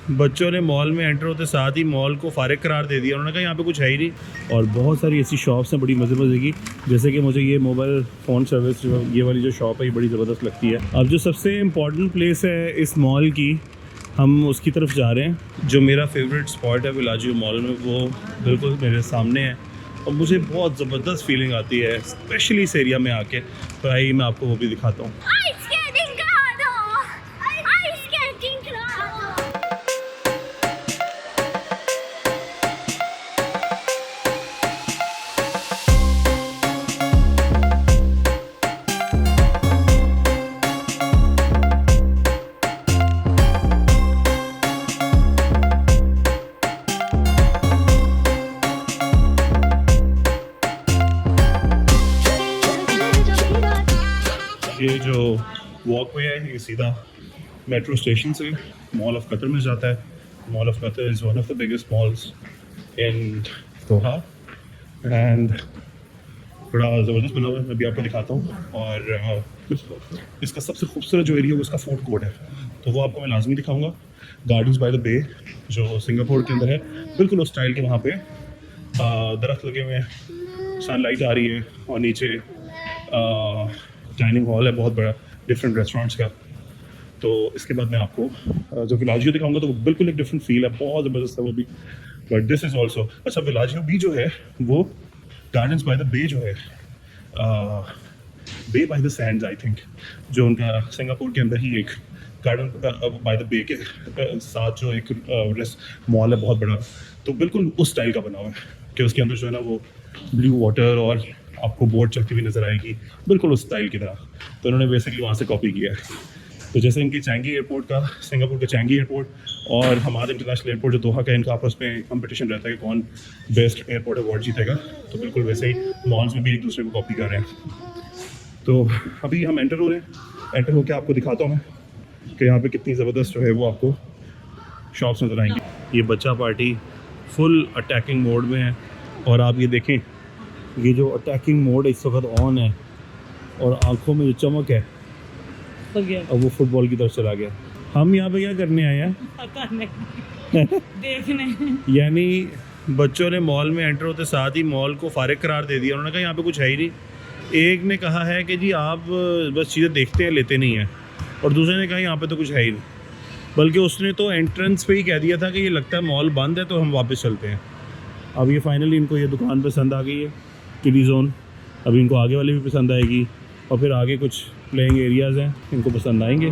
बच्चों ने मॉल में एंटर होते साथ ही मॉल को फारिग करार दे दिया। उन्होंने कहा यहाँ पे कुछ है ही नहीं। और बहुत सारी ऐसी शॉप्स हैं बड़ी मज़े की, जैसे कि मुझे ये मोबाइल फ़ोन सर्विस ये वाली जो शॉप है ये बड़ी ज़बरदस्त लगती है। अब जो सबसे इम्पॉर्टेंट प्लेस है इस मॉल की, हम उसकी तरफ जा रहे हैं। जो मेरा फेवरेट स्पॉट है विलाजियो मॉल में, वो बिल्कुल मेरे सामने है और मुझे बहुत ज़बरदस्त फीलिंग आती है स्पेशली इस एरिया में आके। तो आइए मैं आपको वो भी दिखाता हूँ। ये जो वॉकवे है ये सीधा मेट्रो स्टेशन से मॉल ऑफ कतर में जाता है। Mall of Qatar is one of the biggest malls in Doha and बड़ा ज़बरदस्त बना हुआ है। मैं भी आपको दिखाता हूँ। और इसका सबसे खूबसूरत जो एरिया है वो इसका फूड कोर्ट है, तो वो आपको मैं लाजमी दिखाऊंगा। गार्डन्स बाय द बे जो सिंगापुर के अंदर है, बिल्कुल उस स्टाइल के वहाँ पे दरख्त लगे हुए हैं, सनलाइट आ रही है और नीचे डाइनिंग हॉल है बहुत बड़ा डिफरेंट रेस्टोरेंट्स का। तो इसके बाद मैं आपको जो विलाजियो दिखाऊंगा तो वो बिल्कुल एक डिफरेंट फील है, बहुत ज़बरदस्त है वो भी। बट दिस इज़ ऑल्सो अच्छा, विलाजियो भी जो है वो गार्डन्स बाय द बे जो है, bay by the sands I think, जो उनका सिंगापुर के अंदर ही एक गार्डन बाय द बे के साथ जो एक मॉल है बहुत बड़ा, तो बिल्कुल उस स्टाइल का बना हुआ है कि उसके अंदर जो है ना वो ब्लू वाटर और आपको बोट चलती हुई नज़र आएगी, बिल्कुल उस स्टाइल की तरह। तो उन्होंने बेसिकली वहाँ से कॉपी किया है। तो जैसे इनकी चैंगी एयरपोर्ट का, सिंगापुर का चैंगी एयरपोर्ट और हमारा इंटरनेशनल एयरपोर्ट जो दोहा का, इनका आपस में कंपटीशन रहता है कि कौन बेस्ट एयरपोर्ट अवार्ड जीतेगा। तो बिल्कुल वैसे ही मॉल्स में भी एक दूसरे को कॉपी कर रहे हैं। तो अभी हम एंटर हो रहे हैं। एंटर होकर आपको दिखाता हूँ मैं कि यहाँ पे कितनी ज़बरदस्त जो है वो आपको शॉप्स नज़र आएंगी। ये बच्चा पार्टी फुल अटैकिंग मोड में है और आप ये देखें, ये जो अटैकिंग मोड इस वक्त ऑन है और आंखों में जो चमक है अब वो फुटबॉल की तरफ चला गया। हम यहाँ पे क्या करने आए हैं? पता नहीं देखने। यानी बच्चों ने मॉल में एंटर होते साथ ही मॉल को फारिग करार दे दिया। उन्होंने कहा यहाँ पे कुछ है ही नहीं। एक ने कहा है कि जी आप बस चीज़ें देखते हैं लेते नहीं हैं, और दूसरे ने कहा यहाँ पे तो कुछ है ही नहीं। बल्कि उसने तो एंट्रेंस पे ही कह दिया था कि ये लगता है मॉल बंद है तो हम वापस चलते हैं। अब ये फाइनली इनको ये दुकान पसंद आ गई है, किडी जोन। अभी इनको आगे वाली भी पसंद आएगी और फिर आगे कुछ प्लेइंग एरियाज़ हैं इनको पसंद आएंगे।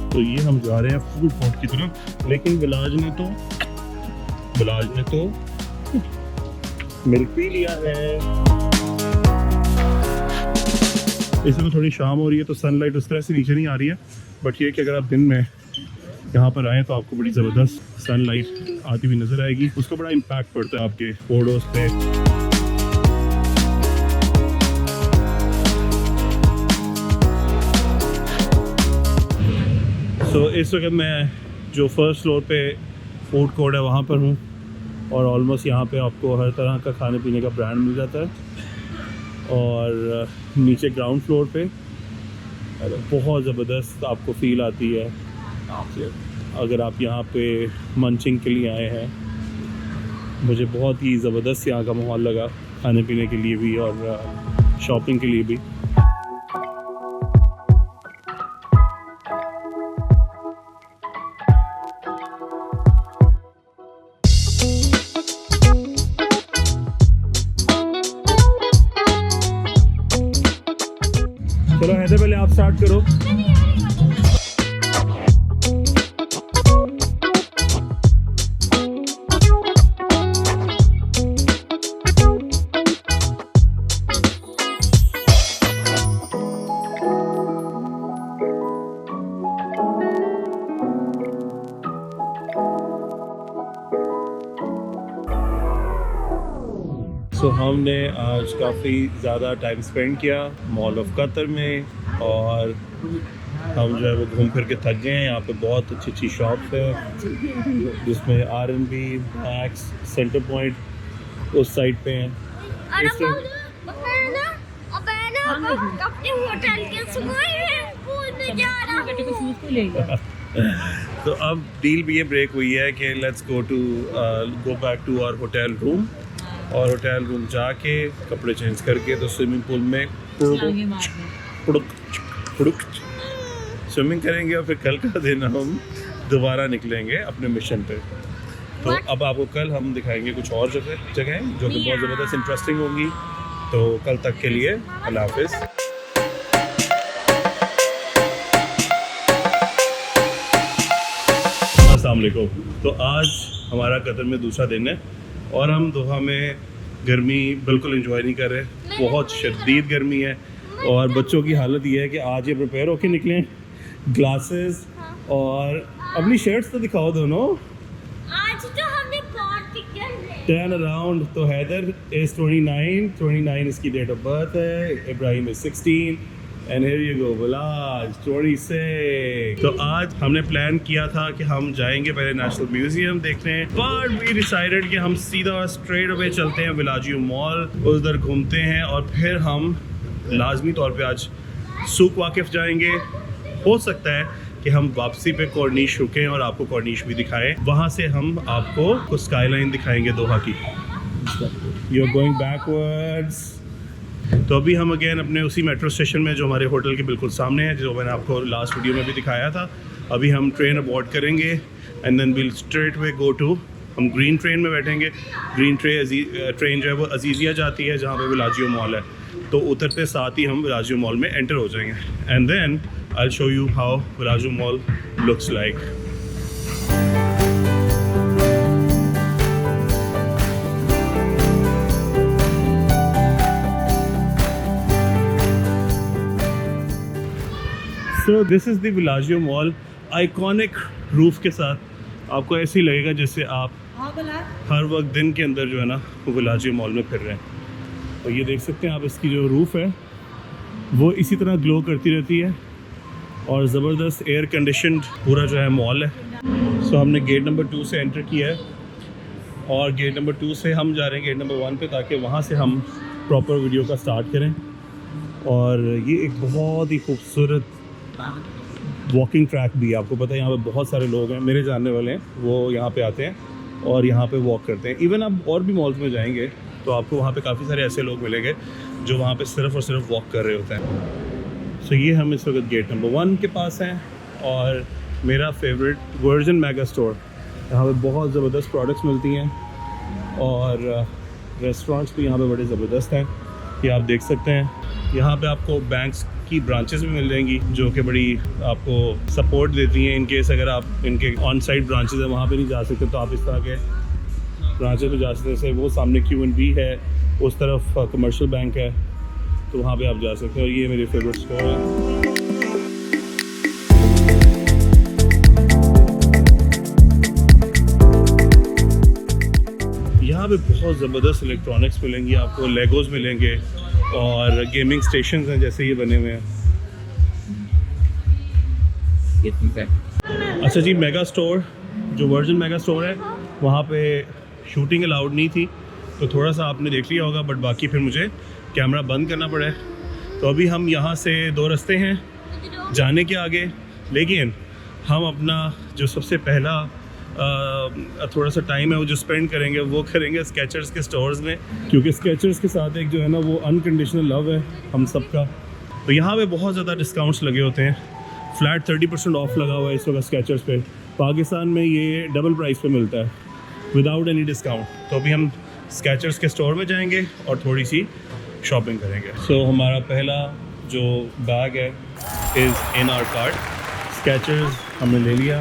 तो ये हम जा रहे हैं फूड कोर्ट की तरफ, लेकिन विलाज ने तो मिल्क पी लिया है। इसमें थोड़ी शाम हो रही है तो सनलाइट उस तरह से नीचे नहीं आ रही है, बट ये कि अगर आप दिन में यहाँ पर आएँ तो आपको बड़ी ज़बरदस्त सनलाइट आती हुई नज़र आएगी। उसका बड़ा इम्पैक्ट पड़ता है आपके फोटोज़ पे। तो इस वक्त मैं जो फर्स्ट फ्लोर पे फूड कोर्ट है वहाँ पर हूँ और ऑलमोस्ट यहाँ पे आपको हर तरह का खाने पीने का ब्रांड मिल जाता है। और नीचे ग्राउंड फ्लोर पे बहुत ज़बरदस्त आपको फील आती है अगर आप यहाँ पे मंचिंग के लिए आए हैं। मुझे बहुत ही ज़बरदस्त यहाँ का माहौल लगा, खाने पीने के लिए भी और शॉपिंग के लिए भी। चलो हैदर पहले आप स्टार्ट करो। तो हमने आज काफ़ी ज़्यादा टाइम स्पेंड किया मॉल ऑफ कतर में और हम जो है वो घूम फिर के थक गए हैं। यहाँ पे बहुत अच्छी अच्छी शॉप्स है जिसमें R&B, मैक्स, सेंटर पॉइंट उस साइड पे हैं और इस अब मैं अपने होटल के स्विमिंग पूल में जा रहा बेटे को हूँ। शूज को ले गया। तो अब डील भी ये ब्रेक हुई है कि let's go back to our hotel room, और होटल रूम जाके कपड़े चेंज करके तो स्विमिंग पूल में छलांगे मारने। स्विमिंग करेंगे और फिर कल का दिन हम दोबारा निकलेंगे अपने मिशन पे। तो अब आपको कल हम दिखाएंगे कुछ और जगह जो कि बहुत ज़बरदस्त इंटरेस्टिंग होंगी। तो कल तक के लिए अल्लाह हाफिज़। अस्सलाम वालेकुम। तो आज हमारा कतर में दूसरा दिन है और हम दोहा में गर्मी बिल्कुल एंजॉय नहीं कर रहे, बहुत शदीद गर्मी है। और बच्चों की हालत ये है कि आज ये प्रिपेयर होके निकले, ग्लासेस और अपनी शर्ट्स तो दिखाओ दोनों। आज तो हमने बहुत पिक्चर ले। Turn around. तो हैदर इज 29 इसकी डेट ऑफ बर्थ है, Ibrahim is 16 and here you go बिलाज 26। तो आज हमने प्लान किया था कि हम जाएंगे पहले नेशनल म्यूजियम देखने, बट वी डिसाइडेड कि हम सीधा स्ट्रेट अवे चलते हैं विलाजियो मॉल, उधर घूमते हैं और फिर हम लाजमी तौर पे आज सूक वाकिफ जाएंगे। हो सकता है कि हम वापसी पे कॉर्निश रुकें और आपको कॉर्निश भी दिखाएं, वहाँ से हम आपको स्काईलाइन दिखाएंगे दोहा की। You are going backwards. तो अभी हम अगेन अपने उसी मेट्रो स्टेशन में जो हमारे होटल के बिल्कुल सामने है, जो मैंने आपको लास्ट वीडियो में भी दिखाया था। अभी हम ट्रेन अबॉर्ड करेंगे and then will straight way go to, हम ग्रीन ट्रेन में बैठेंगे। ग्रीन ट्रेन जो है वो अजीज़िया जाती है जहाँ पे विलाजियो मॉल है, तो उतरते साथ ही हम विलाजियो मॉल में एंटर हो जाएंगे and then I show you how Villaggio mall looks like. So this is the Villaggio mall, iconic roof के साथ। आपको ऐसे ही लगेगा जैसे आप हर वक्त दिन के अंदर जो है ना वो विलाजियो मॉल में फिर रहे हैं। और ये देख सकते हैं आप, इसकी जो रूफ़ है वो इसी तरह ग्लो करती रहती है और ज़बरदस्त एयर कंडीशनड पूरा जो है मॉल है। सो हमने गेट नंबर 2 से एंटर किया है और गेट नंबर 2 से हम जा रहे हैं गेट नंबर 1 पे, ताकि वहाँ से हम प्रॉपर वीडियो का स्टार्ट करें। और ये एक बहुत ही खूबसूरत वॉकिंग ट्रैक भी है। आपको पता है यहाँ पे बहुत सारे लोग हैं, मेरे जानने वाले हैं, वो यहाँ पे आते हैं और यहाँ पे वॉक करते हैं। इवन आप और भी मॉल्स में जाएंगे तो आपको वहाँ पे काफ़ी सारे ऐसे लोग मिलेंगे जो वहाँ पे सिर्फ और सिर्फ वॉक कर रहे होते हैं। सो ये हम इस वक्त गेट नंबर 1 के पास हैं और मेरा फेवरेट वर्जिन मेगा स्टोर, यहाँ पे बहुत ज़बरदस्त प्रोडक्ट्स मिलती हैं और रेस्टोरेंट्स भी यहाँ पे बड़े ज़बरदस्त हैं। ये आप देख सकते हैं, यहाँ पे आपको बैंक्स की ब्रांचेस भी मिल जाएंगी जो कि बड़ी आपको सपोर्ट देती हैं। इन केस अगर आप इनके ऑन साइट ब्रांचेस हैं वहाँ पे नहीं जा सकते तो आप इस तरह के ब्रांचेस में जा सकते हैं। जैसे वो सामने QNB है, उस तरफ कमर्शियल बैंक है, तो वहाँ पे आप जा सकते हैं। और ये मेरी फेवरेट स्टोर है। यहाँ पे बहुत ज़बरदस्त इलेक्ट्रॉनिक्स मिलेंगी आपको, लेगोज मिलेंगे और गेमिंग स्टेशंस हैं जैसे ये बने हुए हैं। अच्छा जी, मेगा स्टोर जो वर्जिन मेगा स्टोर है वहाँ पे शूटिंग अलाउड नहीं थी, तो थोड़ा सा आपने देख लिया होगा, बट बाकी फिर मुझे कैमरा बंद करना पड़ा है। तो अभी हम यहाँ से 2 रास्ते हैं जाने के आगे, लेकिन हम अपना जो सबसे पहला थोड़ा सा टाइम है वो जो स्पेंड करेंगे वो करेंगे स्केचर्स के स्टोर्स में, क्योंकि स्केचर्स के साथ एक जो है ना वो अनकंडीशनल लव है हम सबका। तो यहाँ पे बहुत ज़्यादा डिस्काउंट्स लगे होते हैं, फ्लैट 30% ऑफ लगा हुआ है इस वक्त स्केचर्स पे। पाकिस्तान में ये डबल प्राइस पे मिलता है विदाउट एनी डिस्काउंट। तो अभी हम स्केचर्स के स्टोर में जाएंगे और थोड़ी सी शॉपिंग करेंगे। सो हमारा पहला जो बैग है is in our cart. Skechers हमने ले लिया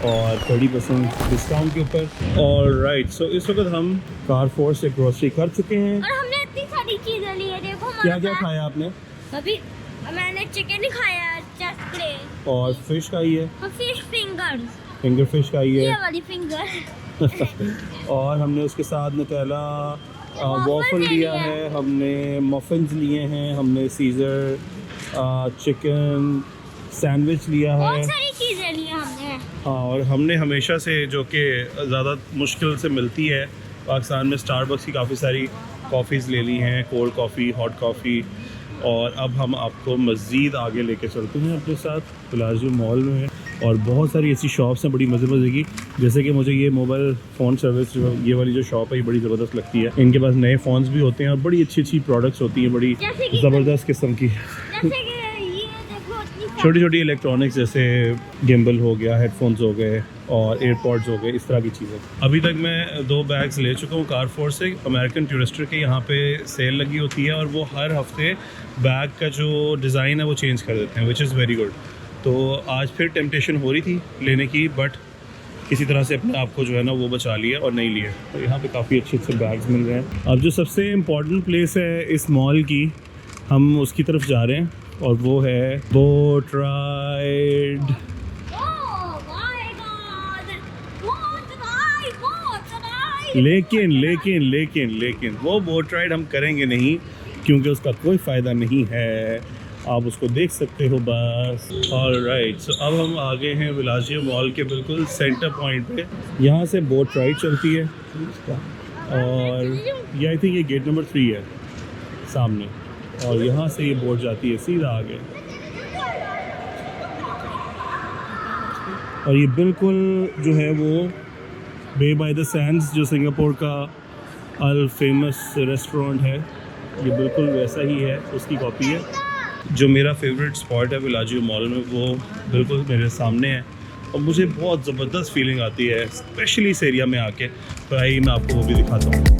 और 30% डिस्काउंट के ऊपर। और राइट, सो इस वक्त हम कारफोर से ग्रोसरी कर चुके हैं। और हमने इतनी सारी चीजें ली है, देखो क्या क्या खाया आपने? अभी मैंने चिकन खाया, चेस्ट प्ले और फिश खाई है, फिश फिंगर्स, फिंगर फिश खाई ये है वाली फिंगर और हमने उसके साथ नटेला वॉफल लिया है, हमने मफिन्स लिए हैं, हमने सीजर चिकन सैंडविच लिया है। बहुत सारी चीजें ली हमने। हाँ, और हमने हमेशा से जो कि ज़्यादा मुश्किल से मिलती है पाकिस्तान में, स्टारबक्स की काफ़ी सारी कॉफ़ीज़ ले ली हैं, कोल्ड कॉफ़ी, हॉट कॉफ़ी। और अब हम आपको मज़ीद आगे लेके चलते हैं अपने साथ पलाजियो मॉल में। और बहुत सारी ऐसी शॉप्स हैं बड़ी मज़े की, जैसे कि मुझे ये मोबाइल फ़ोन सर्विस ये वाली जो शॉप है ये बड़ी ज़बरदस्त लगती है। इनके पास नए फ़ोन्स भी होते हैं और बड़ी अच्छी प्रोडक्ट्स होती हैं, बड़ी ज़बरदस्त किस्म की। जैसे कि ये देखो इतनी छोटी छोटी इलेक्ट्रॉनिक्स जैसे गिम्बल हो गया, हेडफोन्स हो गए और एयरपॉड्स हो गए, इस तरह की चीज़ें। अभी तक मैं 2 बैग्स ले चुका हूँ कारफोर से। अमेरिकन टूरिस्टर के यहाँ पे सेल लगी होती है और वो हर हफ्ते बैग का जो डिज़ाइन है वो चेंज कर देते हैं, विच इज़ वेरी गुड। तो आज फिर टेम्पटेशन हो रही थी लेने की, बट किसी तरह से अपने आप को जो है ना वो बचा लिया और नहीं लिए। तो यहाँ पे काफ़ी अच्छे बैग्स मिल रहे हैं। अब जो सबसे इम्पॉर्टेंट प्लेस है इस मॉल की, हम उसकी तरफ जा रहे हैं और वो है boat ride. Oh my God, बहुत राइड। लेकिन वो बोट राइड हम करेंगे नहीं, क्योंकि उसका कोई फ़ायदा नहीं है। आप उसको देख सकते हो बस। ऑलराइट, सो अब हम आ गए हैं विलाजियो मॉल के बिल्कुल सेंटर पॉइंट पे। यहाँ से बोट राइड चलती है और ये आई थिंक ये गेट नंबर 3 है सामने, और यहाँ से ये बोट जाती है सीधा आगे। और ये बिल्कुल जो है वो बे बाय द सैंड्स, जो सिंगापुर का अल फेमस रेस्टोरेंट है, ये बिल्कुल वैसा ही है, उसकी कॉपी है। जो मेरा फेवरेट स्पॉट है विलाजियो मॉल में वो बिल्कुल मेरे सामने है और मुझे बहुत ज़बरदस्त फीलिंग आती है, स्पेशली इस एरिया में आके। तो आइए मैं आपको वो भी दिखाता हूँ।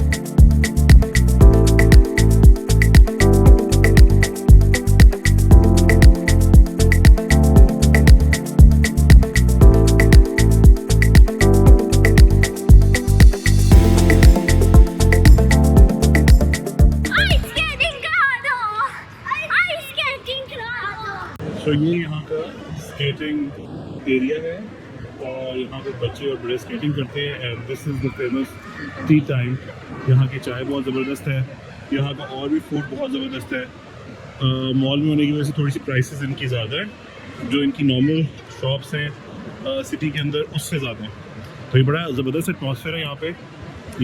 तो ये यहाँ का स्केटिंग एरिया है और यहाँ पे बच्चे और बड़े स्केटिंग करते हैं। And this is the famous tea time. यहाँ की चाय बहुत ज़बरदस्त है, यहाँ का और भी फूड बहुत ज़बरदस्त है। मॉल में होने की वजह से थोड़ी सी प्राइसेस इनकी ज़्यादा है, जो इनकी नॉर्मल शॉप्स हैं सिटी के अंदर उससे ज़्यादा है। तो ये बड़ा ज़बरदस्त एटमॉस्फेयर है यहाँ पे।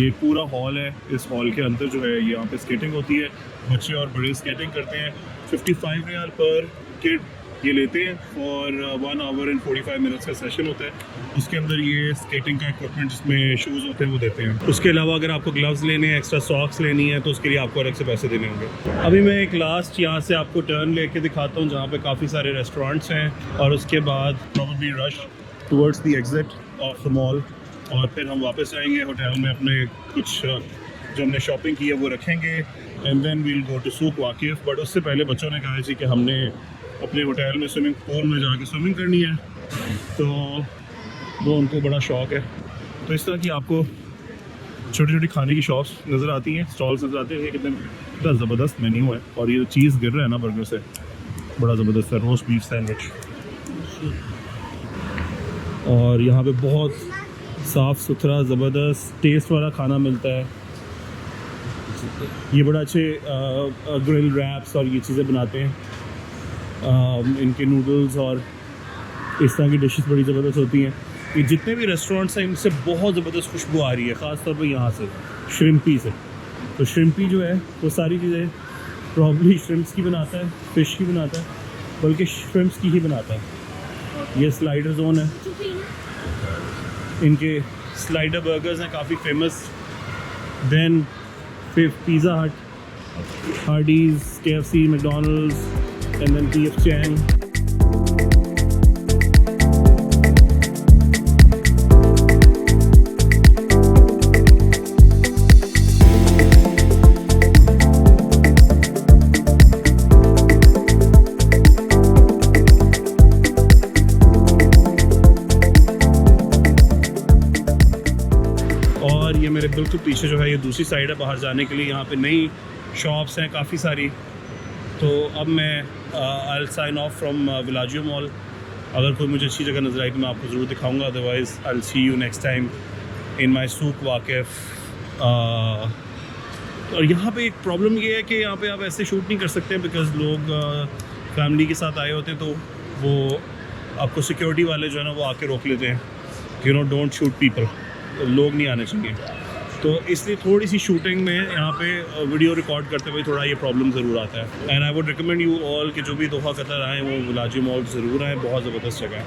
ये पूरा हॉल है, इस हॉल के अंदर जो है यहाँ पे स्केटिंग होती है, बच्चे और बड़े स्केटिंग करते हैं। 55 रियाल पर किड ये लेते हैं और 1 आवर एंड 45 मिनट्स का सेशन होता है। उसके अंदर ये स्केटिंग का इक्विपमेंट जिसमें शूज़ होते हैं वो देते हैं। उसके अलावा अगर आपको ग्लव्स लेने हैं, एक्स्ट्रा सॉक्स लेनी है, तो उसके लिए आपको अलग से पैसे देने होंगे। अभी मैं एक लास्ट यहाँ से आपको टर्न लेके दिखाता हूँ जहाँ पे काफ़ी सारे रेस्टोरेंट्स हैं, और उसके बाद probably rush towards the exit of the mall, और फिर हम वापस आएंगे होटल में, अपने कुछ जो हमने शॉपिंग की है वो रखेंगे, and then we'll go to Souq Waqif. But उससे पहले बच्चों ने कहा जी कि हमने अपने होटल में स्विमिंग पूल में जाके स्विमिंग करनी है, तो वो उनको बड़ा शौक़ है। तो इस तरह की आपको छोटी छोटी खाने की शॉप्स नज़र आती हैं, स्टॉल्स नज़र आते हैं। कितना ज़बरदस्त मेन्यू है, और ये चीज़ गिर रहा है ना बर्गर से, बड़ा ज़बरदस्त है। रोस्ट बीफ सैंडविच, और यहाँ पे बहुत साफ़ सुथरा ज़बरदस्त टेस्ट वाला खाना मिलता है। ये बड़ा अच्छे ग्रिल रैप्स और ये चीज़ें बनाते हैं। इनके नूडल्स और इस तरह की डिशेस बड़ी ज़बरदस्त होती हैं। ये जितने भी रेस्टोरेंट्स हैं इनसे बहुत ज़बरदस्त खुशबू आ रही है, ख़ास तौर पर यहाँ से श्रिम्पी से। तो श्रिम्पी जो है वो सारी चीज़ें प्रॉब्ली श्रिम्प्स की बनाता है, फ़िश की बनाता है, बल्कि श्रिम्प्स की ही बनाता है। ये स्लाइडर जोन है, इनके स्लाइडर बर्गर्स हैं काफ़ी फेमस। देन फिर पिज़्ज़ा हट, Hardy's, KFC, McDonald's, and then PF Chang. और ये मेरे बिल्कुल पीछे जो है ये दूसरी साइड है बाहर जाने के लिए। यहाँ पे नई शॉप्स हैं काफ़ी सारी। तो अब मैं आई साइन ऑफ फ्रॉम विलाजियो मॉल। अगर कोई मुझे अच्छी जगह नज़र आई तो मैं आपको ज़रूर दिखाऊंगा, otherwise I will see you next time in my Souq Waqif. और यहाँ पे एक प्रॉब्लम ये है कि यहाँ पे आप ऐसे शूट नहीं कर सकते बिकॉज़ लोग फैमिली के साथ आए होते हैं, तो वो आपको सिक्योरिटी वाले जो है ना वो आके रोक लेते हैं, you know don't shoot people, लोग नहीं आने चाहिए। तो इसलिए थोड़ी सी शूटिंग में यहाँ पे वीडियो रिकॉर्ड करते हुए थोड़ा ये प्रॉब्लम ज़रूर आता है। And I would recommend you all कि जो भी दोहा कतर आए वो मुलाजी मॉल ज़रूर आए, बहुत ज़बरदस्त जगह है।